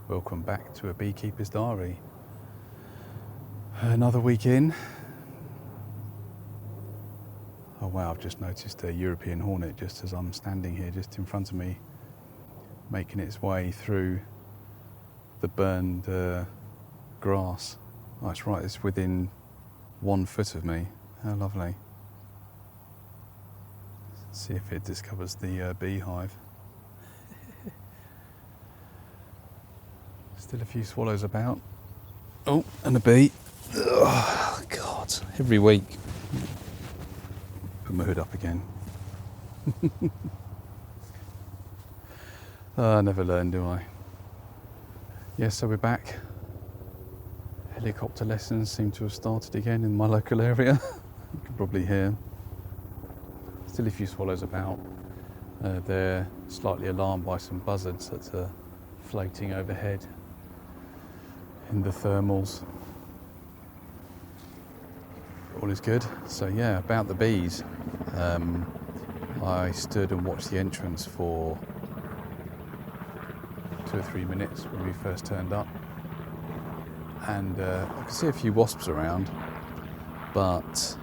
Welcome back to a Beekeeper's Diary. Another week in. Oh wow, I've just noticed a European hornet just as I'm standing here just in front of me, making its way through the burned grass. Oh, it's right, it's within 1 foot of me. How lovely. Let's see if it discovers the beehive. Still a few swallows about. Oh, and a bee. Oh, God, every week. Put my hood up again. I never learn, do I? Yes, so we're back. Helicopter lessons seem to have started again in my local area. You can probably hear. Still a few swallows about. They're slightly alarmed by some buzzards that are floating overhead in the thermals. All is good. So yeah, about the bees. I stood and watched the entrance for 2 or 3 minutes when we first turned up, and I could see a few wasps around, but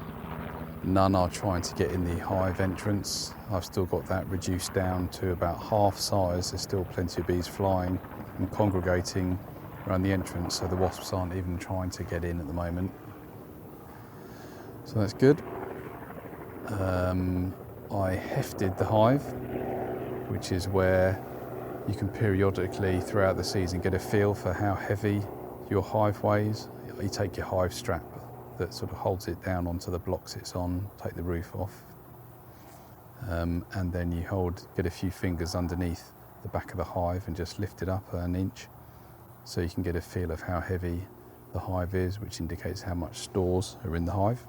none are trying to get in the hive entrance. I've still got that reduced down to about half size. There's still plenty of bees flying and congregating around the entrance, so the wasps aren't even trying to get in at the moment. So that's good. I hefted the hive, which is where you can periodically throughout the season get a feel for how heavy your hive weighs. You take your hive strap that sort of holds it down onto the blocks it's on, take the roof off, and then you get a few fingers underneath the back of the hive and just lift it up an inch, so you can get a feel of how heavy the hive is, which indicates how much stores are in the hive.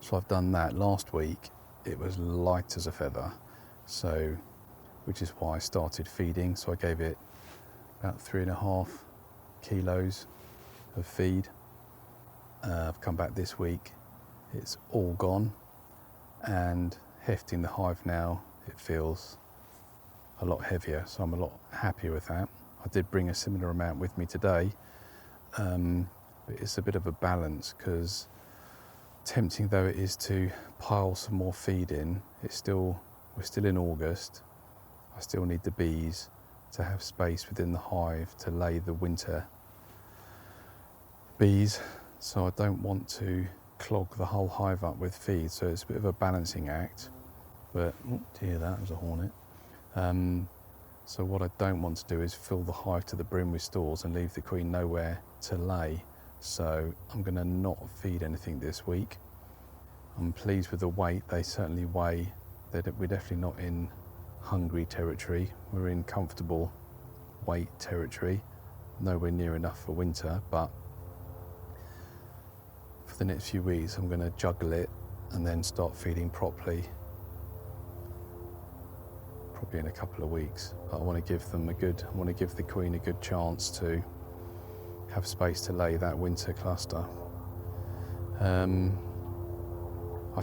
So I've done that. Last week it was light as a feather, so which is why I started feeding. So I gave it about 3.5 kilos of feed. I've come back this week, it's all gone, and hefting the hive now, it feels a lot heavier, so I'm a lot happier with that. I did bring a similar amount with me today, but it's a bit of a balance, because tempting though it is to pile some more feed in, we're still in August. I still need the bees to have space within the hive to lay the winter bees, so I don't want to clog the whole hive up with feed, so it's a bit of a balancing act. But oh dear, that was a hornet. So what I don't want to do is fill the hive to the brim with stores and leave the queen nowhere to lay. So I'm going to not feed anything this week. I'm pleased with the weight. They certainly weigh. We're definitely not in hungry territory. We're in comfortable weight territory. Nowhere near enough for winter, but for the next few weeks I'm going to juggle it and then start feeding properly. Probably in a couple of weeks. But I want to give the queen a good chance to have space to lay that winter cluster. I've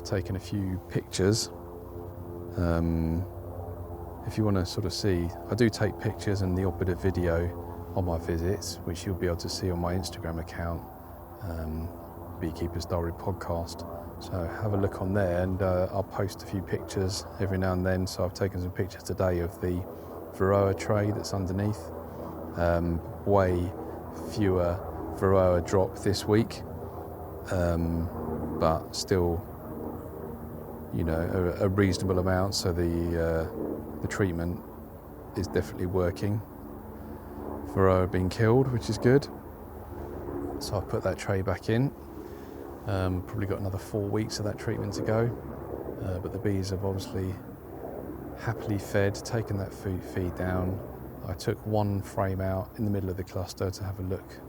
taken a few pictures. If you want to sort of see, I do take pictures and the odd bit of video on my visits, which you'll be able to see on my Instagram account, Beekeeper's Diary Podcast. So have a look on there, and I'll post a few pictures every now and then. So I've taken some pictures today of the Varroa tray that's underneath. Way fewer Varroa drop this week, but still, a reasonable amount. So the treatment is definitely working. Varroa being killed, which is good. So I've put that tray back in. Probably got another 4 weeks of that treatment to go, but the bees have obviously happily fed, taken that feed down. I took one frame out in the middle of the cluster to have a look,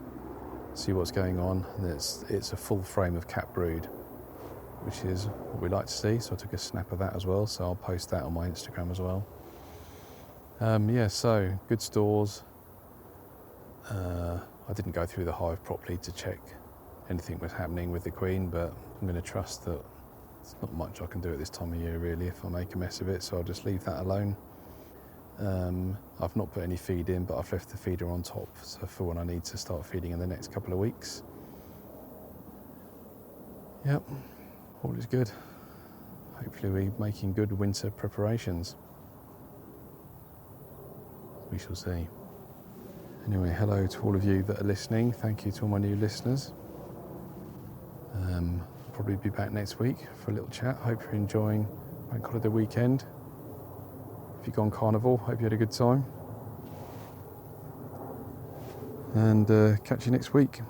see what's going on, and it's a full frame of cat brood, which is what we like to see, so I took a snap of that as well, so I'll post that on my Instagram as well. So good stores. I didn't go through the hive properly to check anything was happening with the queen, but I'm going to trust that there's not much I can do at this time of year really if I make a mess of it, so I'll just leave that alone. I've not put any feed in, but I've left the feeder on top, so for when I need to start feeding in the next couple of weeks. Yep, all is good. Hopefully we're making good winter preparations. We shall see. Anyway, hello to all of you that are listening. Thank you to all my new listeners. I'll probably be back next week for a little chat. Hope you're enjoying Bank Holiday weekend. If you've gone carnival, hope you had a good time. And catch you next week.